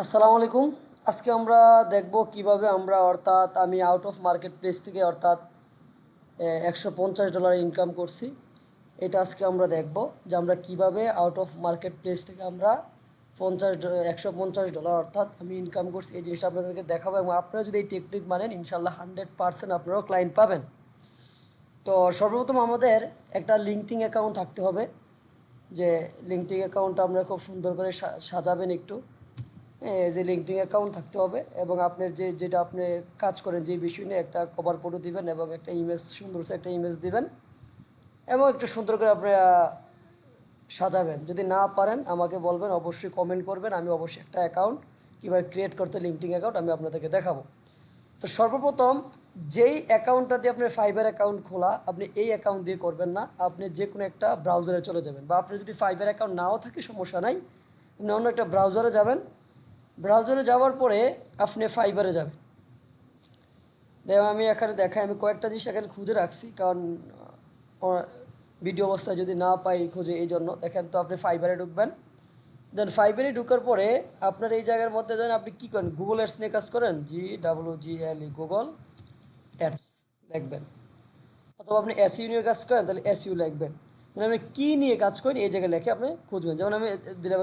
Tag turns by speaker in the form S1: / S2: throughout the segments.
S1: আসসালামু আলাইকুম। আজকে আমরা দেখব কিভাবে আমরা অর্থাৎ আমি আউট অফ মার্কেট প্লেস থেকে অর্থাৎ $150 ইনকাম করছি। এটা আজকে আমরা দেখব যে আমরা কিভাবে আউট অফ মার্কেট প্লেস থেকে আমরা $150 অর্থাৎ আমি ইনকাম করছি, এই জিনিসটা আপনাদেরকে দেখাবো। এবং আপনারা যদি এই টেকনিক মানেন ইনশাল্লাহ 100% আপনারাও ক্লায়েন্ট পাবেন। তো সর্বপ্রথম আমাদের একটা লিঙ্কডিন অ্যাকাউন্ট থাকতে হবে। যে লিঙ্কডিন অ্যাকাউন্টটা আপনারা খুব সুন্দর করে সাজাবেন একটু। যে লিঙ্কডিন অ্যাকাউন্ট থাকতে হবে এবং আপনার যেটা আপনি কাজ করেন যে বিষয় নিয়ে একটা কভার ফটো দিবেন এবং একটা ইমেজ, সুন্দর একটা ইমেজ দিবেন এবং একটু সুন্দর করে আপনি সাজাবেন। যদি না পারেন আমাকে বলবেন, অবশ্যই কমেন্ট করবেন, আমি অবশ্যই একটা অ্যাকাউন্ট কীভাবে ক্রিয়েট করতে লিঙ্কডিন অ্যাকাউন্ট আমি আপনাদেরকে দেখাবো। তো সর্বপ্রথম যেই অ্যাকাউন্টটা দিয়ে আপনার ফাইবার অ্যাকাউন্ট খোলা, আপনি এই অ্যাকাউন্ট দিয়ে করবেন না, আপনি যে কোনো একটা ব্রাউজারে চলে যাবেন। বা আপনি যদি ফাইবার অ্যাকাউন্ট নাও থাকে সমস্যা নাই, আপনি অন্য একটা ব্রাউজারে যাবেন। ব্রাউজারে যাওয়ার পরে আপনি ফাইবারে যাবেন। দেখুন আমি এখানে দেখাই, আমি কয়েকটা জিনিস এখানে খুঁজে রাখছি, কারণ ভিডিও অবস্থায় যদি না পাই খুঁজে, এই জন্য দেখেন। তো আপনি ফাইবারে ঢুকবেন। দেন ফাইবারে ঢুকার পরে আপনার এই জায়গার মধ্যে দেন আপনি কী করেন, গুগল অ্যাডস নিয়ে কাজ করেন, GWGLE গুগল অ্যাডস লিখবেন। অথবা আপনি এসইউ নিয়ে কাজ করেন তাহলে এসইউ লিখবেন। মানে আপনি কী নিয়ে কাজ করেন এই জায়গায় লিখে আপনি খুঁজবেন। যেমন আমি দিলাম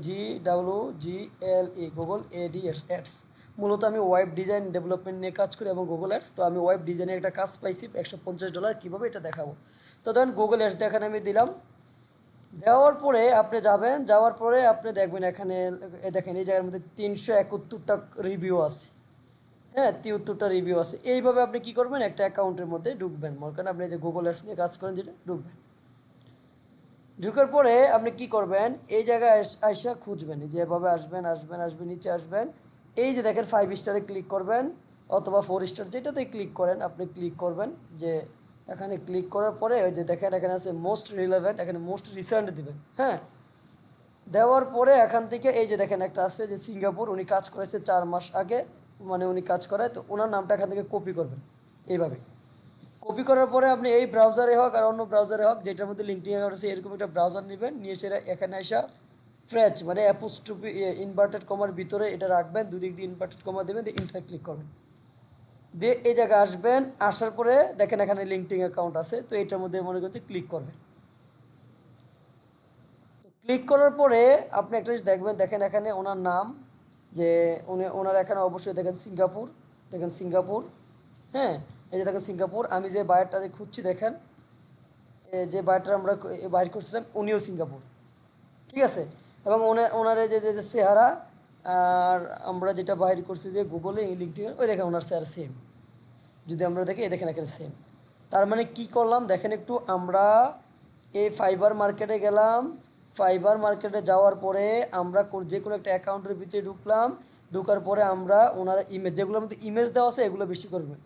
S1: GWGLE গুগল অ্যাডস। মূলত আমি ওয়েব ডিজাইন ডেভেলপমেন্ট নিয়ে কাজ করি এবং গুগল অ্যাডস। তো আমি ওয়েব ডিজাইনের একটা কাজ পাইছি $150, কীভাবে এটা দেখাবো। তো ধরেন গুগল অ্যাডস দেখানে আমি দিলাম। দেওয়ার পরে আপনি যাবেন, যাওয়ার পরে আপনি দেখবেন এখানে দেখেন এই জায়গার মধ্যে 371টা রিভিউ আছে। হ্যাঁ, 73টা রিভিউ আছে। এইভাবে আপনি কি করবেন, একটা অ্যাকাউন্টের মধ্যে ঢুকবেন। মনে করেন আপনি যে গুগল অ্যাডস নিয়ে কাজ করেন যেটা, ঢুকবেন। ঢুকার পরে আপনি কি করবেন, এই জায়গায় আইসা খুঁজবেন। এই যে এভাবে আসবেন আসবেন আসবেন, নিচে আসবেন। এই যে দেখেন 5 স্টারে ক্লিক করবেন অথবা 4 স্টার, যেটাতে ক্লিক করেন আপনি ক্লিক করবেন। যে এখানে ক্লিক করার পরে ওই যে দেখেন এখানে আছে মোস্ট রিলেভেন্ট, এখানে মোস্ট রিসেন্ট দিবেন। হ্যাঁ, দেওয়ার পরে এখান থেকে এই যে দেখেন একটা আছে যে সিঙ্গাপুর, উনি কাজ করেছে 4 মাস আগে, মানে উনি কাজ করে। তো ওনার নামটা এখান থেকে কপি করবেন। এইভাবে কপি করার পরে আপনি এই ব্রাউজারে হোক আর অন্য ব্রাউজারে হোক, যেটার মধ্যে লিঙ্কডিন অ্যাকাউন্ট আছে, এরকম একটা ব্রাউজার নেবেন। নিয়ে সেটা এখানে আসা ফ্রেচ মানে অ্যাপোস্ট্রফি ইনভার্টেড কমার ভিতরে এটা রাখবেন, দুদিক দিয়ে ইনভার্টেড কমা দেবেন, দিয়ে ইন্টার ক্লিক করবেন। দিয়ে এই জায়গায় আসবেন, আসার পরে দেখেন এখানে লিঙ্কডিন অ্যাকাউন্ট আছে। তো এটার মধ্যে মনে করতে ক্লিক করবেন। ক্লিক করার পরে আপনি একটা জিনিস দেখবেন, দেখেন এখানে ওনার নাম, যে ওনার এখানে অবশ্যই দেখেন সিঙ্গাপুর, দেখেন সিঙ্গাপুর। হ্যাঁ, এই যে দেখেন সিঙ্গাপুর। আমি যে বায়োটারে খুঁজছি দেখেন, যে বায়োটা আমরা বাইর করছিলাম উনিও সিঙ্গাপুর। ঠিক আছে। এবং ওনার যে যে যে চেহারা, আর আমরা যেটা বাইর করছি যে গুগলে লিঙ্কডিন, ওই দেখেন ওনার চেহারা সেম। যদি আমরা দেখি এই দেখেন এখানে সেম। তার মানে কি করলাম দেখেন একটু, আমরা এই ফাইবার মার্কেটে গেলাম। ফাইবার মার্কেটে যাওয়ার পরে আমরা যে কোনো একটা অ্যাকাউন্টের ভিতরে ঢুকলাম। ঢুকার পরে আমরা ওনার ইমেজ, যেগুলোর মধ্যে ইমেজ দেওয়া আছে এগুলো বেশি করবেন।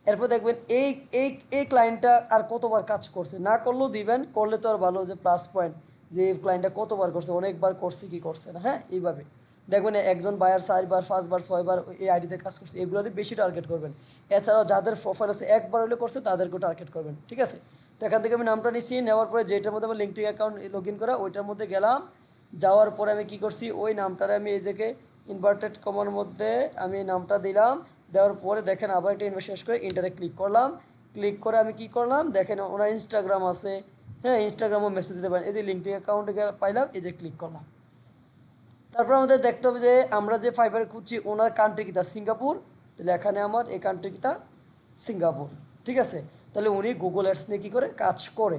S1: এরপর দেখবেন এই এই এই ক্লায়েন্টটা আর কতবার কাজ করছে, না করলেও দিবেন, করলে তো আর ভালো, যে প্লাস পয়েন্ট, যে এই ক্লায়েন্টটা কতবার করছে, অনেকবার করছে কি করছে না। হ্যাঁ, এইভাবে দেখবেন একজন বায়ার 4বার 5বার 6বার এই আইডিতে কাজ করছে, এগুলোরই বেশি টার্গেট করবেন। এছাড়াও যাদের প্রোফাইল আছে একবার হলে করছে তাদেরকেও টার্গেট করবেন। ঠিক আছে। তো এখান থেকে আমি নামটা নিচ্ছি, নেওয়ার পরে যেটার মধ্যে আমার লিঙ্কডিন অ্যাকাউন্ট লগ ইন করা ওইটার মধ্যে গেলাম। যাওয়ার পরে আমি কি করছি, ওই নামটারে আমি এই জায়গায় ইনভার্টেড কমার মধ্যে আমি নামটা দিলাম। দেওয়ার পরে দেখেন আবার একটা ইনভার্ট শেষ করে ইন্টারে ক্লিক করলাম। ক্লিক করে আমি কি করলাম দেখেন ওনার ইনস্টাগ্রাম আছে। হ্যাঁ, ইনস্টাগ্রামও মেসেজ দিতে পারেন। এই যে লিঙ্কডিন অ্যাকাউন্টে পাইলাম, এই যে ক্লিক করলাম। তারপর আমাদের দেখতে হবে যে আমরা যে ফাইবারে খুঁজছি ওনার কান্ট্রি কিটা সিঙ্গাপুর, তাহলে এখানে আমার এই কান্ট্রি কিটা সিঙ্গাপুর। ঠিক আছে। তাহলে উনি গুগল অ্যাডস নিয়ে কী করে কাজ করে।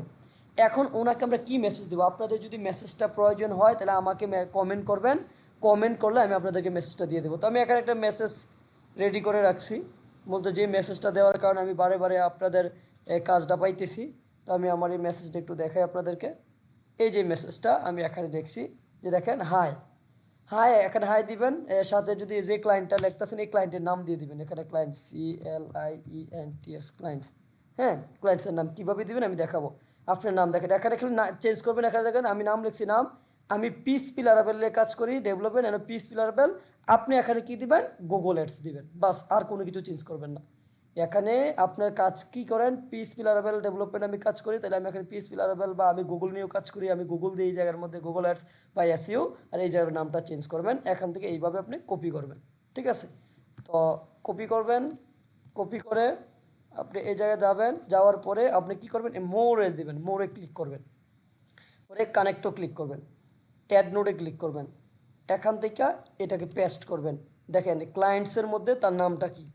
S1: এখন ওনাকে আমরা কি মেসেজ দেবো, আপনাদের যদি মেসেজটা প্রয়োজন হয় তাহলে আমাকে কমেন্ট করবেন। কমেন্ট করলে আমি আপনাদেরকে মেসেজটা দিয়ে দেবো। তো আমি এখানে একটা মেসেজ রেডি করে রাখছি। বলতে যে মেসেজটা দেওয়ার কারণে আমি বারে বারে আপনাদের কাজটা পাইতেছি। তো আমি আমার এই মেসেজটা একটু দেখাই আপনাদেরকে। এই যে মেসেজটা আমি এখানে দেখছি, যে দেখেন হাই। হাই, এখানে হাই দিবেন। এর সাথে যদি যে ক্লায়েন্টটা লিখতেছেন এই ক্লায়েন্টের নাম দিয়ে দিবেন। এখানে ক্লায়েন্ট CLIENTS ক্লায়েন্টস। হ্যাঁ, ক্লায়েন্টসের নাম কীভাবে দিবেন আমি দেখাবো। আপনার নাম দেখেন এখানে খালি চেঞ্জ করবেন। এখানে দেখেন আমি নাম লিখছি নাম, আমি পিস পিলারেবলে কাজ করি ডেভেলপমেন্ট, পিস পিলারেবল। আপনি এখানে কি দিবেন, গুগল অ্যাডস দিবেন, বাস। আর কোনো কিছু চেঞ্জ করবেন না। এখানে আপনার কাজ কি করেন, পিএইচপি লারাভেল ডেভেলপমেন্ট আমি কাজ করি, তাহলে আমি এখানে পিএইচপি লারাভেল বা আমি গুগল নিয়েও কাজ করি, আমি গুগল দিয়ে এই জায়গার মধ্যে গুগল অ্যাডস বা এসইও আর এই জায়গার নামটা চেঞ্জ করবেন। এখান থেকে এইভাবে আপনি কপি করবেন, ঠিক আছে? তো কপি করবেন, কপি করে আপনি এই জায়গায় যাবেন, যাওয়ার পরে আপনি কি করবেন, মোরে দেবেন, মোরে ক্লিক করবেন, পরে কানেক্টও ক্লিক করবেন, অ্যাড নোডে ক্লিক করবেন, এখান থেকে এটাকে পেস্ট করবেন। দেখেন ক্লায়েন্টসের মধ্যে তার নামটা কি,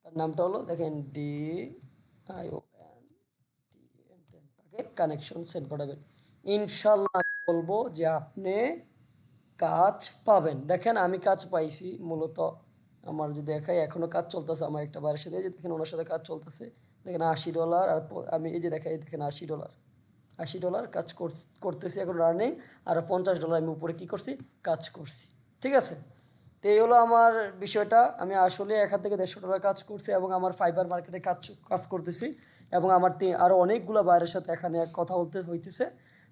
S1: তার নামটা হলো দেখেন DION, তাকে কানেকশন সেন্ড পাঠাবেন। ইনশাল্লাহ আমি বলবো যে আপনি কাজ পাবেন। দেখেন আমি কাজ পাইছি মূলত, আমার যদি দেখাই এখনও কাজ চলতেছে আমার একটা বাইরের সাথে, যে দেখেন ওনার সাথে কাজ চলতেছে, দেখেন $80 আর আমি এই যে দেখাই দেখেন $80 কাজ করতেছি এখন রানিং, আর $50 আমি উপরে কি করছি, কাজ করছি, ঠিক আছে? তো এই হলো আমার বিষয়টা। আমি আসলে এখান থেকে $150 কাজ করছি এবং আমার ফাইবার মার্কেটে কাজ কাজ করতেছি, এবং আমার আরও অনেকগুলো বায়ারের সাথে এখানে কথা বলতে হইতেছে।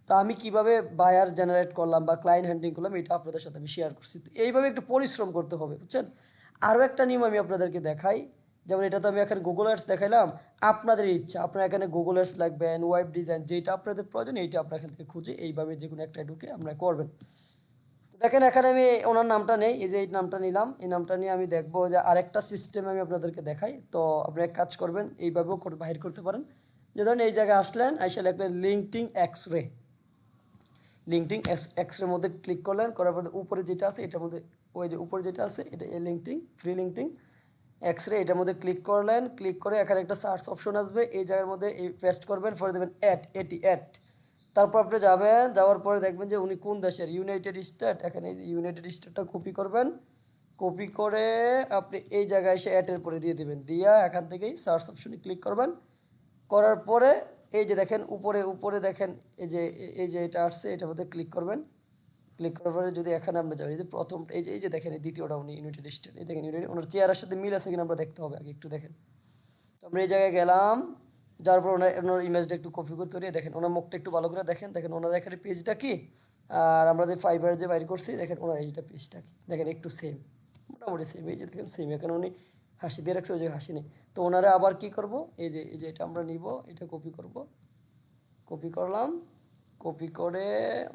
S1: তো আমি কিভাবে বায়ার জেনারেট করলাম বা ক্লায়েন্ট হ্যান্ডলিং করলাম এটা আপনাদের সাথে আমি শেয়ার করছি। তো এইভাবে একটু পরিশ্রম করতে হবে, বুঝছেন? আরও একটা নিয়ম আমি আপনাদেরকে দেখাই, যেমন এটা তো আমি এখানে গুগল অ্যাডস দেখাইলাম, আপনাদের ইচ্ছা, আপনারা এখানে গুগল অ্যাডস লাগবেন, ওয়েব ডিজাইন, যেটা আপনাদের প্রয়োজন এইটা আপনারা এখান থেকে খুঁজে এইভাবে যে কোনো একটা ঢুকে আপনারা করবেন। তো দেখেন এখানে আমি ওনার নামটা নেই, এই যে এই নামটা নিলাম, এই নামটা নিয়ে আমি দেখবো যে আরেকটা সিস্টেম আমি আপনাদেরকে দেখাই। তো আপনি এক কাজ করবেন, এইভাবেও বাহির করতে পারেন। যে ধরেন এই জায়গায় আসলেন, আইসা লিখলেন লিঙ্কডিন এক্স-রে, লিঙ্কডিন এক্স-রের মধ্যে ক্লিক করলেন, করার পর উপরে যেটা আছে এটার মধ্যে, ওই যে উপরে যেটা আছে এটা এই লিঙ্কডিন, ফ্রি লিঙ্কডিন এক্স-রে, এটার মধ্যে ক্লিক করলেন, ক্লিক করে এখানে একটা সার্চ অপশন আসবে, এই জায়গার মধ্যে এই পেস্ট করবেন, পরে দেবেন অ্যাড। তারপর আপনি যাবেন, যাওয়ার পরে দেখবেন যে উনি কোন দেশের, ইউনাইটেড স্টেট, এখানে ইউনাইটেড স্টেটটা কপি করবেন, কপি করে আপনি এই জায়গায় এসে অ্যাডের পরে দিয়ে দেবেন, দিয়া এখান থেকেই সার্চ অপশনে ক্লিক করবেন, করার পরে এই যে দেখেন উপরে উপরে দেখেন এই যে এটা আসছে, এটার মধ্যে ক্লিক করবেন, ক্লিক করার পরে যদি এখানে আমরা যাই, এই যে প্রথম এই যে দেখেন এই দ্বিতীয়টা উনি ইউনাইটেড স্টেট, এই দেখেন ইউনাইটেড, ওনার চেয়ারের সাথে মিল আছে কিনা আমরা দেখতে হবে আগে একটু দেখেন। তো আমরা এই জায়গায় গেলাম, যার পর ওনার ইমেজটা একটু কপি করতে পারি, দেখেন ওনার মুখটা একটু ভালো করে দেখেন, দেখেন ওনার এখানে পেজটা কি, আর আমরা যে ফাইবার যে বাইর করছি দেখেন ওনার এইটা পেজটা কি, দেখেন একটু সেম, মোটামুটি সেম, এই যে দেখেন সেম, এখানে উনি হাসি দিয়ে রাখছে, ওই যে হাসি নেই। তো ওনারা আবার কি করব, এই যে এটা আমরা নিব, এটা কপি করব, কপি করলাম, কপি করে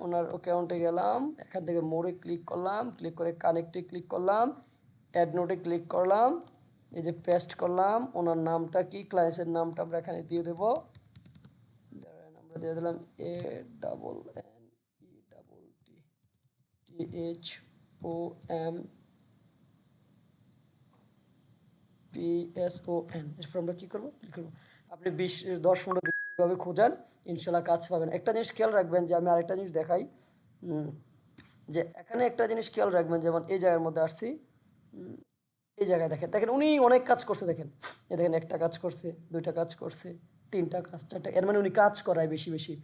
S1: ওনার অ্যাকাউন্টে গেলাম, এখান থেকে মোড়ে ক্লিক করলাম, ক্লিক করে কানেক্টে ক্লিক করলাম, অ্যাড নোটে ক্লিক করলাম, এই যে পেস্ট করলাম, ওনার নামটা কি, ক্লায়েন্টের নামটা আমরা এখানে দিয়ে দেবো, আমরা দিয়ে দিলাম ANNETTHOMPSON। এরপর আমরা কী করবো, ক্লিক করবো। আপনি 10-15 এইভাবে খোঁজান, ইনশাল্লাহ কাজ পাবেন। একটা জিনিস খেয়াল রাখবেন, যে আমি আরেকটা জিনিস দেখাই, যে এখানে একটা জিনিস খেয়াল রাখবেন, যেমন এই জায়গার মধ্যে আসছি, এই জায়গায় দেখেন, দেখেন উনি অনেক কাজ করছে, দেখেন এই দেখেন একটা কাজ করছে, দুইটা কাজ করছে, তিনটা কাজ, চারটা, এর মানে উনি কাজ করায় বেশি বেশি,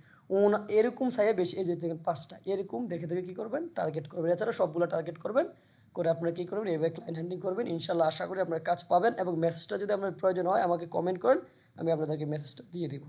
S1: এরকম চাইয়ে বেশি, এই যে দেখেন 5টা, এরকম দেখে দেখে কী করবেন, টার্গেট করবেন। এছাড়া সবগুলো টার্গেট করবেন, করে আপনারা কী করবেন, এইভাবে ক্লায়েন্ট হ্যান্ডলিং করবেন। ইনশাল্লাহ আশা করি আপনার কাজ পাবেন, এবং মেসেজটা যদি আপনার প্রয়োজন হয় আমাকে কমেন্ট করেন, আমি আপনাদেরকে মেসেজটা দিয়ে দিব।